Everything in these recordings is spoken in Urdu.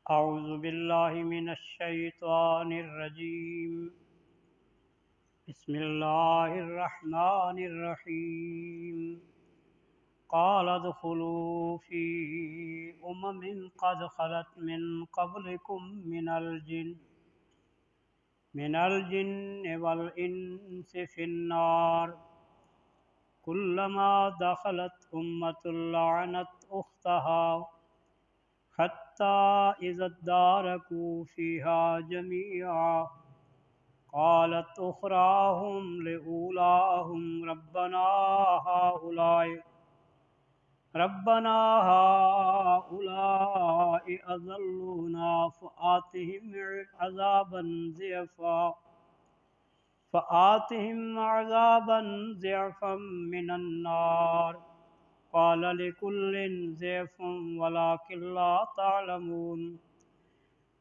اعوذ باللہ من الشیطان الرجیم بسم اللہ الرحمن الرحیم قال ادخلوا فی قد خلت من قبلکم من الجن والانس فی النار كلما دخلت لعنت اختها حتى إذا اداركوا فيها جميعا قالت أخراهم لأولاهم ربنا هؤلاء أضلونا فآتهم عذابا ضعفا من النار قال لكل ضعف ولكن لا تعلمون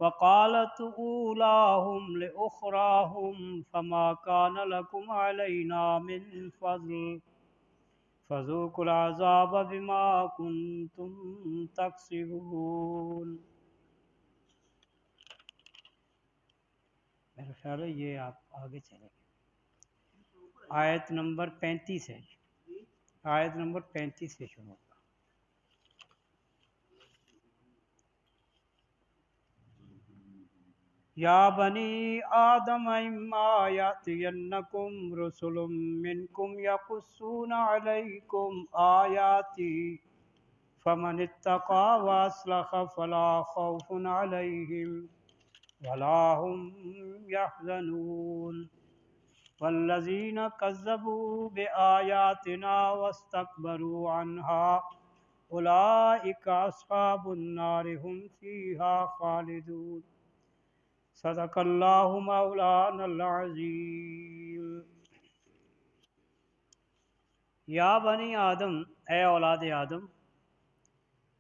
وقالت أولاهم لأخراهم فما كان لكم علينا من فضل فذوقوا العذاب بما كنتم تكسبون۔ میرا خیال ہے یہ آپ آگے چلیں گے، آیت نمبر 35 ہے، آیت نمبر 35 سے شروع ہوگا۔ یا بنی آدم اما یاتینکم رسل منکم یقصون علیکم آیاتی فمن اتقى واصلح فلا خوف علیہم ولا هم يحزنون والذین کذبوا بآیاتنا واستکبروا عنها اولئک اصحاب النار هم فیها خالدون۔ صدق اللہ مولانا العظیم۔ یا بنی آدم، اے اولاد آدم،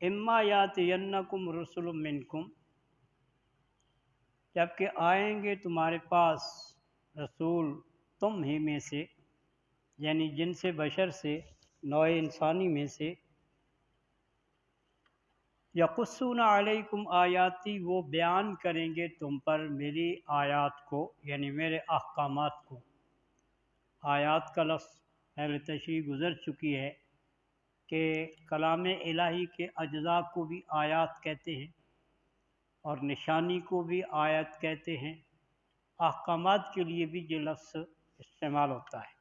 اما یاتینکم رسل منکم، جبکہ آئیں گے تمہارے پاس رسول تم ہی میں سے، یعنی جن سے بشر سے، نوع انسانی میں سے، یقصون علیکم آیاتی، وہ بیان کریں گے تم پر میری آیات کو، یعنی میرے احکامات کو۔ آیات کا لفظ پہلے تشریح گزر چکی ہے کہ کلام الہی کے اجزاء کو بھی آیات کہتے ہیں اور نشانی کو بھی آیت کہتے ہیں، احکامات کے لیے بھی یہ لفظ استعمال ہوتا ہے۔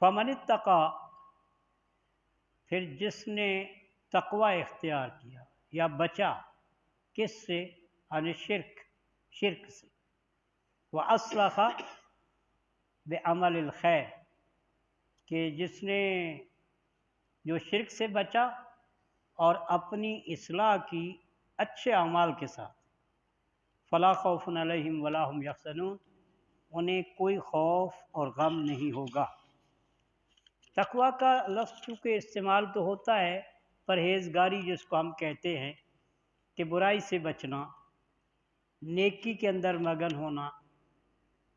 فمن اتقی، پھر جس نے تقوی اختیار کیا یا بچا، کس سے؟ عن شرک سے، واصلح بعمل الخیر، کہ جس نے جو شرک سے بچا اور اپنی اصلاح کی اچھے اعمال کے ساتھ، فلا خوف علیہم ولا هم یحزنون، انہیں کوئی خوف اور غم نہیں ہوگا۔ تقوی کا لفظ چونکہ استعمال تو ہوتا ہے پرہیزگاری، جس کو ہم کہتے ہیں کہ برائی سے بچنا، نیکی کے اندر مگن ہونا،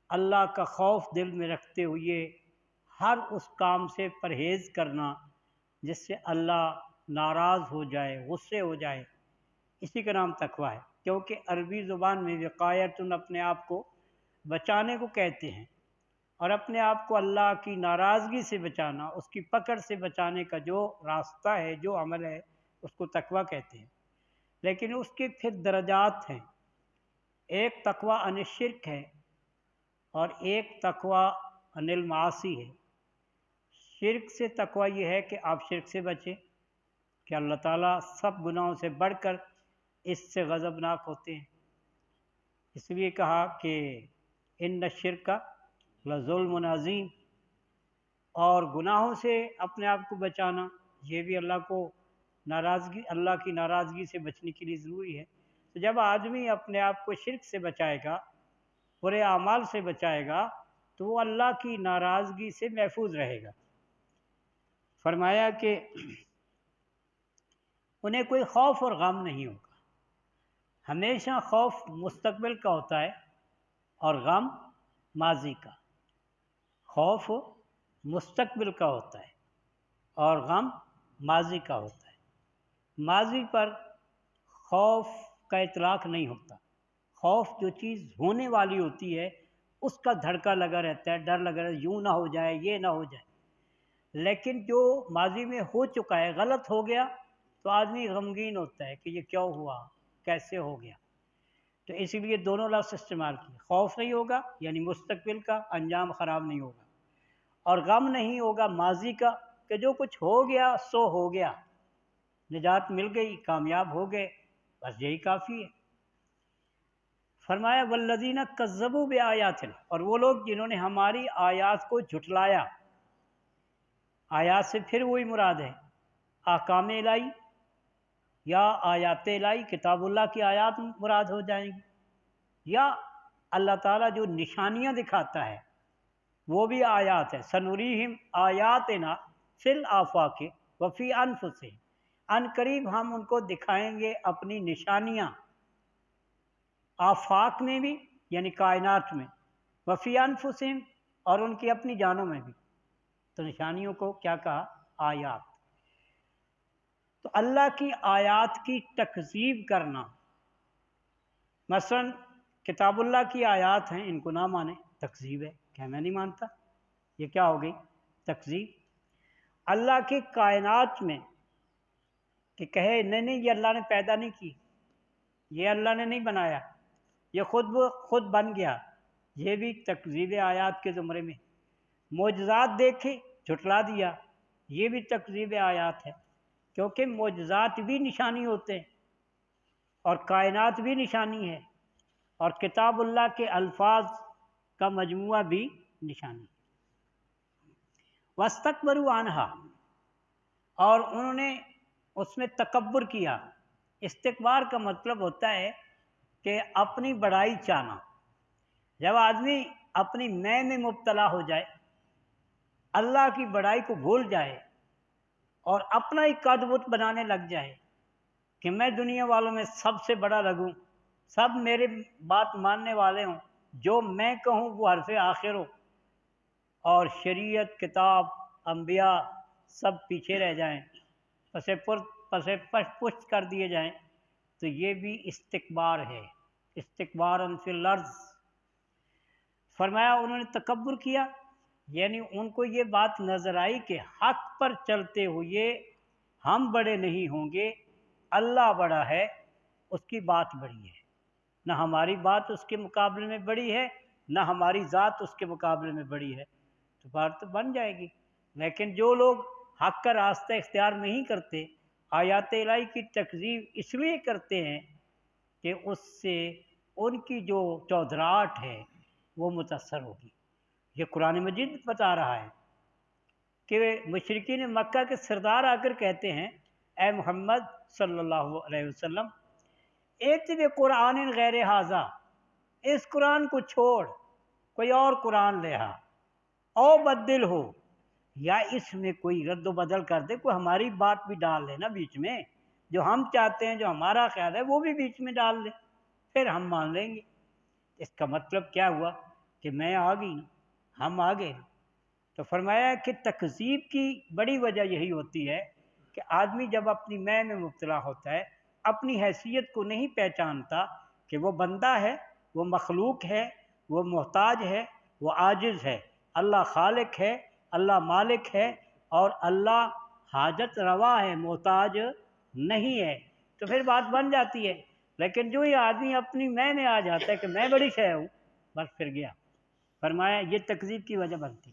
اللہ کا خوف دل میں رکھتے ہوئے ہر اس کام سے پرہیز کرنا جس سے اللہ ناراض ہو جائے، غصے ہو جائے، اسی کا نام تقوی ہے۔ کیونکہ عربی زبان میں وقایتن اپنے آپ کو بچانے کو کہتے ہیں، اور اپنے آپ کو اللہ کی ناراضگی سے بچانا، اس کی پکڑ سے بچانے کا جو راستہ ہے، جو عمل ہے، اس کو تقوی کہتے ہیں۔ لیکن اس کے پھر درجات ہیں، ایک تقوی عن الشرک ہے اور ایک تقوی عن المعاصی ہے۔ شرک سے تقوی یہ ہے کہ آپ شرک سے بچیں، کہ اللہ تعالیٰ سب گناہوں سے بڑھ کر اس سے غضبناک ہوتے ہیں، اس لیے کہا کہ ان الشرک لظلم عظیم، اور گناہوں سے اپنے آپ کو بچانا یہ بھی اللہ کی ناراضگی سے بچنے کے لیے ضروری ہے۔ تو جب آدمی اپنے آپ کو شرک سے بچائے گا، برے اعمال سے بچائے گا، تو وہ اللہ کی ناراضگی سے محفوظ رہے گا۔ فرمایا کہ انہیں کوئی خوف اور غم نہیں ہوگا۔ ہمیشہ خوف مستقبل کا ہوتا ہے اور غم ماضی کا۔ خوف مستقبل کا ہوتا ہے اور غم ماضی کا ہوتا ہے۔ ماضی پر خوف کا اطلاق نہیں ہوتا۔ خوف جو چیز ہونے والی ہوتی ہے اس کا دھڑکا لگا رہتا ہے، ڈر لگا رہتا ہے، یوں نہ ہو جائے، یہ نہ ہو جائے۔ لیکن جو ماضی میں ہو چکا ہے، غلط ہو گیا، تو آدمی غمگین ہوتا ہے کہ یہ کیا ہوا، کیسے ہو گیا۔ تو اسی لیے دونوں لفظ استعمال کیے، خوف نہیں ہوگا یعنی مستقبل کا انجام خراب نہیں ہوگا، اور غم نہیں ہوگا ماضی کا کہ جو کچھ ہو گیا سو ہو گیا، نجات مل گئی، کامیاب ہو گئے، بس یہی کافی ہے۔ فرمایا والذین کذبوا بآیاتنا، اور وہ لوگ جنہوں نے ہماری آیات کو جھٹلایا۔ آیات سے پھر وہی مراد ہے احکام الہی یا آیات الہی، کتاب اللہ کی آیات مراد ہو جائیں گی، یا اللہ تعالیٰ جو نشانیاں دکھاتا ہے وہ بھی آیات ہے۔ سنریہم آیاتنا فی الآفاق وفی انفسہم، ان قریب ہم ان کو دکھائیں گے اپنی نشانیاں، آفاق میں بھی یعنی کائنات میں، وفی انفسہم اور ان کی اپنی جانوں میں بھی۔ تو نشانیوں کو کیا کہا؟ آیات۔ تو اللہ کی آیات کی تکذیب کرنا، مثلا کتاب اللہ کی آیات ہیں، ان کو نہ مانے، تکذیب ہے کہ میں نہیں مانتا، یہ کیا ہو گئی؟ تکذیب۔ اللہ کی کائنات میں کہ کہے نہیں یہ اللہ نے پیدا نہیں کی، یہ اللہ نے نہیں بنایا، یہ خود بن گیا، یہ بھی تکذیب آیات کے زمرے میں۔ معجزات دیکھے، جھٹلا دیا، یہ بھی تکذیب آیات ہے، کیونکہ معجزات بھی نشانی ہوتے ہیں اور کائنات بھی نشانی ہے، اور کتاب اللہ کے الفاظ کا مجموعہ بھی نشانی ہے۔ وَاسْتَكْبَرُوا عَنْهَا، اور انہوں نے اس میں تکبر کیا۔ استکبار کا مطلب ہوتا ہے کہ اپنی بڑائی چاہنا۔ جب آدمی اپنی میں مبتلا ہو جائے، اللہ کی بڑائی کو بھول جائے اور اپنا ہی قد بت بنانے لگ جائے کہ میں دنیا والوں میں سب سے بڑا لگوں، سب میرے بات ماننے والے ہوں، جو میں کہوں وہ حرف آخر ہو، اور شریعت، کتاب، انبیاء سب پیچھے رہ جائیں، پشت کر دیے جائیں، تو یہ بھی استکبار ہے، استکباراً فی الارض۔ فرمایا انہوں نے تکبر کیا، یعنی ان کو یہ بات نظر آئی کہ حق پر چلتے ہوئے ہم بڑے نہیں ہوں گے، اللہ بڑا ہے، اس کی بات بڑی ہے، نہ ہماری بات اس کے مقابلے میں بڑی ہے، نہ ہماری ذات اس کے مقابلے میں بڑی ہے، تو بات تو بن جائے گی۔ لیکن جو لوگ حق کا راستہ اختیار نہیں کرتے، آیات الہی کی تکذیب اس لیے کرتے ہیں کہ اس سے ان کی جو چودراہٹ ہے وہ متاثر ہوگی۔ یہ قرآن مجید بتا رہا ہے کہ مشرکین مکہ کے سردار آ کر کہتے ہیں اے محمد صلی اللہ علیہ وسلم، ایت بقرآن غیر ھذا، اس قرآن کو چھوڑ کوئی اور قرآن لے آ، او بدل ہو، یا اس میں کوئی رد و بدل کر دے، کوئی ہماری بات بھی ڈال لے نا بیچ میں، جو ہم چاہتے ہیں، جو ہمارا خیال ہے وہ بھی بیچ میں ڈال لے، پھر ہم مان لیں گے۔ اس کا مطلب کیا ہوا کہ میں آ گئی نا، ہم آ گئے نا۔ تو فرمایا کہ تکذیب کی بڑی وجہ یہی ہوتی ہے کہ آدمی جب اپنی میں مبتلا ہوتا ہے، اپنی حیثیت کو نہیں پہچانتا کہ وہ بندہ ہے، وہ مخلوق ہے، وہ محتاج ہے، وہ عاجز ہے، اللہ خالق ہے، اللہ مالک ہے، اور اللہ حاجت روا ہے، محتاج نہیں ہے، تو پھر بات بن جاتی ہے۔ لیکن جو یہ آدمی اپنی میں آ جاتا ہے کہ میں بڑی شے ہوں، بس پھر گیا۔ فرمایا یہ تکذیب کی وجہ بنتی۔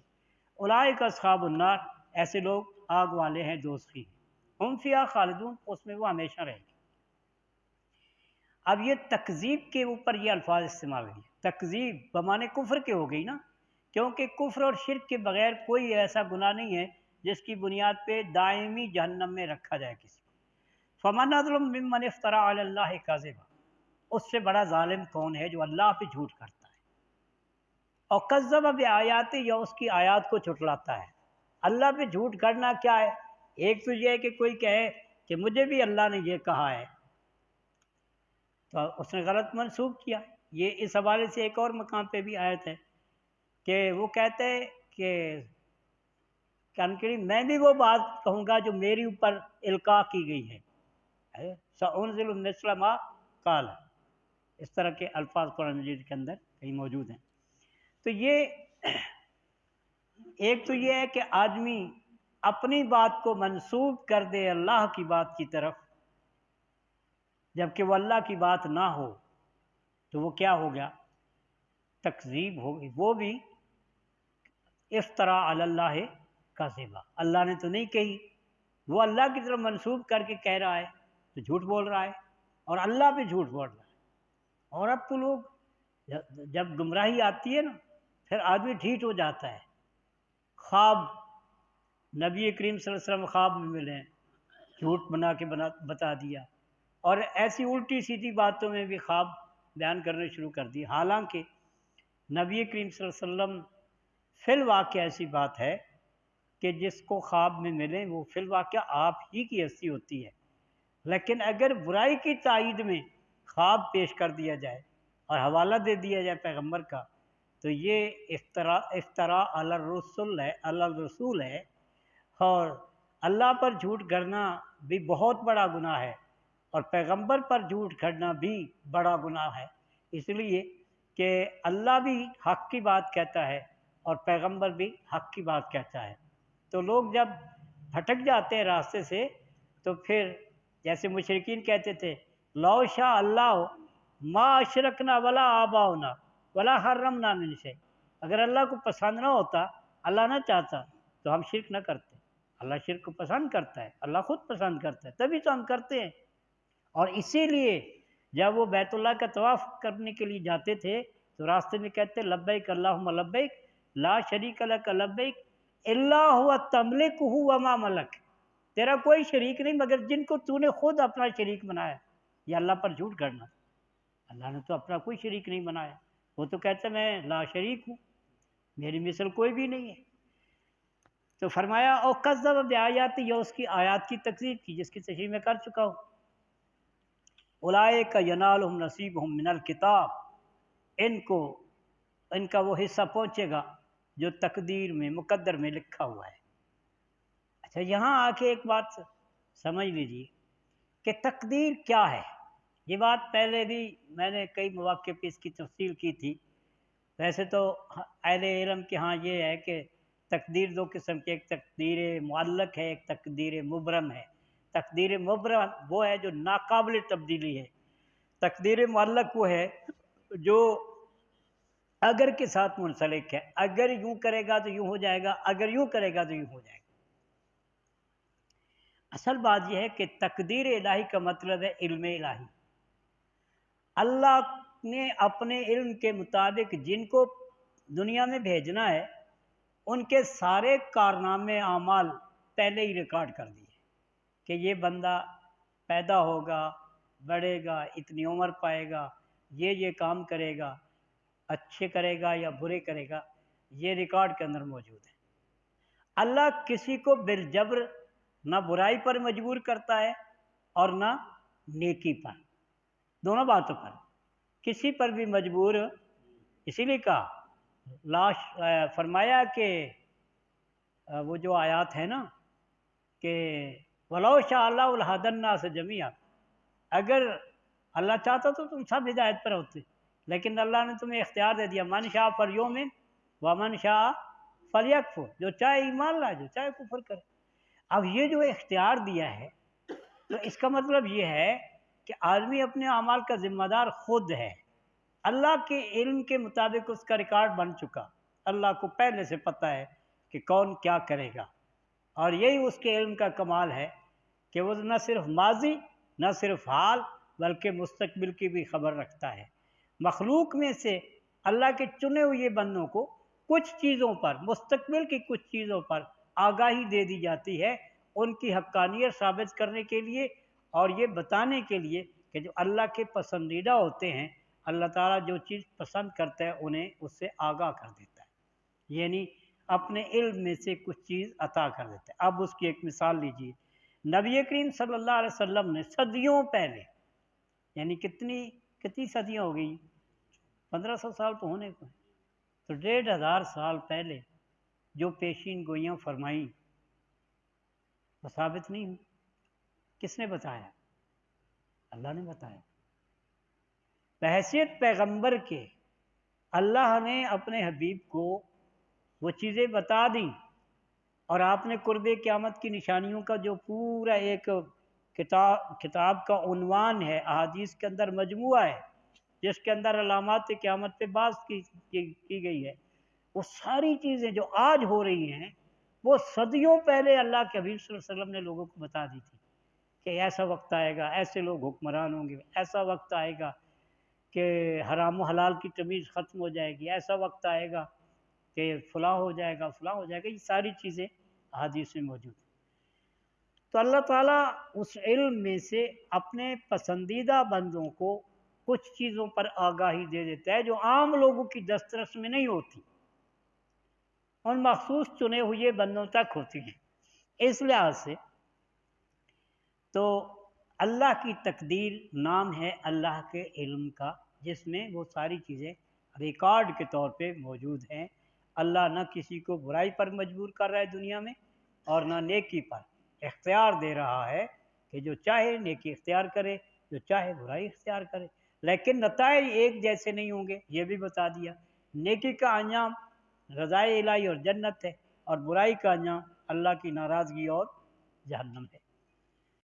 اولئک اصحاب النار، ایسے لوگ آگ والے ہیں، دوزخی، ہم فیہا خالدون، اس میں وہ ہمیشہ رہیں گے۔ اب یہ تکذیب کے اوپر یہ الفاظ استعمال ہوئی، تکذیب بمانے کفر کے ہو گئی نا، کیونکہ کفر اور شرک کے بغیر کوئی ایسا گناہ نہیں ہے جس کی بنیاد پہ دائمی جہنم میں رکھا جائے کسی کو۔ فمن اظلم ممن افترى علی اللہ کذبا، اس سے بڑا ظالم کون ہے جو اللہ پہ جھوٹ کرتا ہے، اور کذب بآیات، یا اس کی آیات کو جھٹلاتا ہے۔ اللہ پہ جھوٹ کرنا کیا ہے؟ ایک تو یہ ہے کہ کوئی کہے کہ مجھے بھی اللہ نے یہ کہا ہے، تو اس نے غلط منسوب کیا۔ یہ اس حوالے سے ایک اور مقام پہ بھی آیت ہے کہ وہ کہتے ہیں کہ میں بھی وہ بات کہوں گا جو میری اوپر القاء کی گئی ہے، سأنزل مثل ما قال، اس طرح کے الفاظ قرآن مجید کے اندر کہیں موجود ہیں۔ تو یہ ایک تو یہ ہے کہ آدمی اپنی بات کو منسوب کر دے اللہ کی بات کی طرف، جبکہ وہ اللہ کی بات نہ ہو تو وہ کیا ہو گیا؟ تکذیب ہو گئی، وہ بھی افترا علی اللہ کذبا، اللہ نے تو نہیں کہی، وہ اللہ کی طرف منسوب کر کے کہہ رہا ہے تو جھوٹ بول رہا ہے، اور اللہ بھی جھوٹ بول رہا ہے۔ اور اب تو لوگ جب گمراہی آتی ہے نا پھر آدمی ڈھیٹ ہو جاتا ہے۔ خواب نبی کریم صلی اللہ علیہ وسلم خواب میں ملے، جھوٹ بنا کے بتا دیا، اور ایسی الٹی سیدھی باتوں میں بھی خواب بیان کرنے شروع کر دی، حالانکہ نبی کریم صلی اللہ علیہ وسلم فی الواقع ایسی بات ہے کہ جس کو خواب میں ملیں وہ فی الواقع آپ ہی کی ہستی ہوتی ہے، لیکن اگر برائی کی تائید میں خواب پیش کر دیا جائے اور حوالہ دے دیا جائے پیغمبر کا تو یہ افتراء علی الرسول ہے، اور اللہ پر جھوٹ گھڑنا بھی بہت بڑا گناہ ہے، اور پیغمبر پر جھوٹ گھڑنا بھی بڑا گناہ ہے، اس لیے کہ اللہ بھی حق کی بات کہتا ہے اور پیغمبر بھی حق کی بات کہتا ہے۔ تو لوگ جب بھٹک جاتے ہیں راستے سے تو پھر جیسے مشرکین کہتے تھے لو شاء اللہ ما اشرکنا ولا آباؤنا ولا حرمنا من شیء، اگر اللہ کو پسند نہ ہوتا، اللہ نہ چاہتا تو ہم شرک نہ کرتے۔ اللہ شرک کو پسند کرتا ہے، اللہ خود پسند کرتا ہے، تبھی تو ہم کرتے ہیں۔ اور اسی لیے جب وہ بیت اللہ کا طواف کرنے کے لیے جاتے تھے تو راستے میں کہتے لبیک اللہم لبیک لا شریک لک لبیک الا هو تملکہ وما ملک، تیرا کوئی شریک نہیں مگر جن کو تو نے خود اپنا شریک بنایا۔ یہ اللہ پر جھوٹ گھڑنا، اللہ نے تو اپنا کوئی شریک نہیں بنایا، وہ تو کہتا ہے میں لا شریک ہوں، میری مثل کوئی بھی نہیں ہے۔ تو فرمایا او کذب بآیات، یہ اس کی آیات کی تکذیب کی جس کی تشریح میں کر چکا ہوں۔ اولئک ینالہم نصیبہم من الکتاب، ان کا وہ حصہ پہنچے گا جو تقدیر میں مقدر میں لکھا ہوا ہے۔ اچھا یہاں آ کے ایک بات سمجھ لیجیے کہ تقدیر کیا ہے۔ یہ بات پہلے بھی میں نے کئی مواقع پہ اس کی تفصیل کی تھی۔ ویسے تو اہل علم کے ہاں یہ ہے کہ تقدیر دو قسم کی، ایک تقدیر معلق ہے، ایک تقدیر مبرم ہے۔ تقدیر مبرم وہ ہے جو ناقابل تبدیلی ہے، تقدیر معلق وہ ہے جو اگر کے ساتھ منسلک ہے، اگر یوں کرے گا تو یوں ہو جائے گا، اگر یوں کرے گا تو یوں ہو جائے گا۔ اصل بات یہ ہے کہ تقدیر الہی کا مطلب ہے علم الہی۔ اللہ نے اپنے علم کے مطابق جن کو دنیا میں بھیجنا ہے ان کے سارے کارنامے اعمال پہلے ہی ریکارڈ کر دیے کہ یہ بندہ پیدا ہوگا، بڑھے گا، اتنی عمر پائے گا، یہ کام کرے گا، اچھے کرے گا یا برے کرے گا، یہ ریکارڈ کے اندر موجود ہے۔ اللہ کسی کو بالجبر نہ برائی پر مجبور کرتا ہے اور نہ نیکی پر، دونوں باتوں پر کسی پر بھی مجبور، اسی لیے کہا فرمایا کہ وہ جو آیات ہے نا کہ وَلَوْ شَاءَ اللَّهُ لَهَدَى النَّاسَ جَمِيعًا، اگر اللہ چاہتا تو تم سب ہدایت پر ہوتے، لیکن اللہ نے تمہیں اختیار دے دیا من شاء فلیؤمن ومن شاء فلیکفر، جو چاہے ایمان لائے جو چاہے کفر کرے۔ اب یہ جو اختیار دیا ہے تو اس کا مطلب یہ ہے کہ آدمی اپنے اعمال کا ذمہ دار خود ہے، اللہ کے علم کے مطابق اس کا ریکارڈ بن چکا، اللہ کو پہلے سے پتہ ہے کہ کون کیا کرے گا، اور یہی اس کے علم کا کمال ہے کہ وہ نہ صرف ماضی نہ صرف حال بلکہ مستقبل کی بھی خبر رکھتا ہے۔ مخلوق میں سے اللہ کے چنے ہوئے بندوں کو کچھ چیزوں پر، مستقبل کی کچھ چیزوں پر آگاہی دے دی جاتی ہے ان کی حقانیت ثابت کرنے کے لیے، اور یہ بتانے کے لیے کہ جو اللہ کے پسندیدہ ہوتے ہیں اللہ تعالیٰ جو چیز پسند کرتا ہے انہیں اس سے آگاہ کر دیتا ہے، یعنی اپنے علم میں سے کچھ چیز عطا کر دیتا ہے۔ اب اس کی ایک مثال لیجیے، نبی کریم صلی اللہ علیہ وسلم نے صدیوں پہلے، یعنی کتنی صدیاں ہو گئی، 1500 سال تو ہونے کو ہیں، تو 1500 سال پہلے جو پیشین گوئیاں فرمائیں وہ ثابت نہیں ہوئی، کس نے بتایا؟ اللہ نے بتایا بحیثیت پیغمبر کے اللہ نے اپنے حبیب کو وہ چیزیں بتا دیں، اور آپ نے قرب قیامت کی نشانیوں کا جو پورا ایک کتاب کا عنوان ہے، احادیث کے اندر مجموعہ ہے جس کے اندر علامات قیامت پہ بات کی گئی ہے، وہ ساری چیزیں جو آج ہو رہی ہیں وہ صدیوں پہلے اللہ کے حبیب صلی اللہ علیہ وسلم نے لوگوں کو بتا دی تھی کہ ایسا وقت آئے گا، ایسے لوگ حکمران ہوں گے، ایسا وقت آئے گا کہ حرام و حلال کی تمیز ختم ہو جائے گی، ایسا وقت آئے گا کہ فلاں ہو جائے گا، فلاں ہو جائے گا، یہ ساری چیزیں احادیث میں موجود ہیں۔ تو اللہ تعالیٰ اس علم میں سے اپنے پسندیدہ بندوں کو کچھ چیزوں پر آگاہی دے دیتا ہے جو عام لوگوں کی دسترس میں نہیں ہوتی، ان مخصوص چنے ہوئے بندوں تک ہوتی ہیں۔ اس لحاظ سے تو اللہ کی تقدیر نام ہے اللہ کے علم کا، جس میں وہ ساری چیزیں ریکارڈ کے طور پہ موجود ہیں۔ اللہ نہ کسی کو برائی پر مجبور کر رہا ہے دنیا میں، اور نہ نیکی پر، اختیار دے رہا ہے کہ جو چاہے نیکی اختیار کرے، جو چاہے برائی اختیار کرے، لیکن نتائج ایک جیسے نہیں ہوں گے، یہ بھی بتا دیا۔ نیکی کا انجام رضائے الہی اور جنت ہے، اور برائی کا انجام اللہ کی ناراضگی اور جہنم ہے۔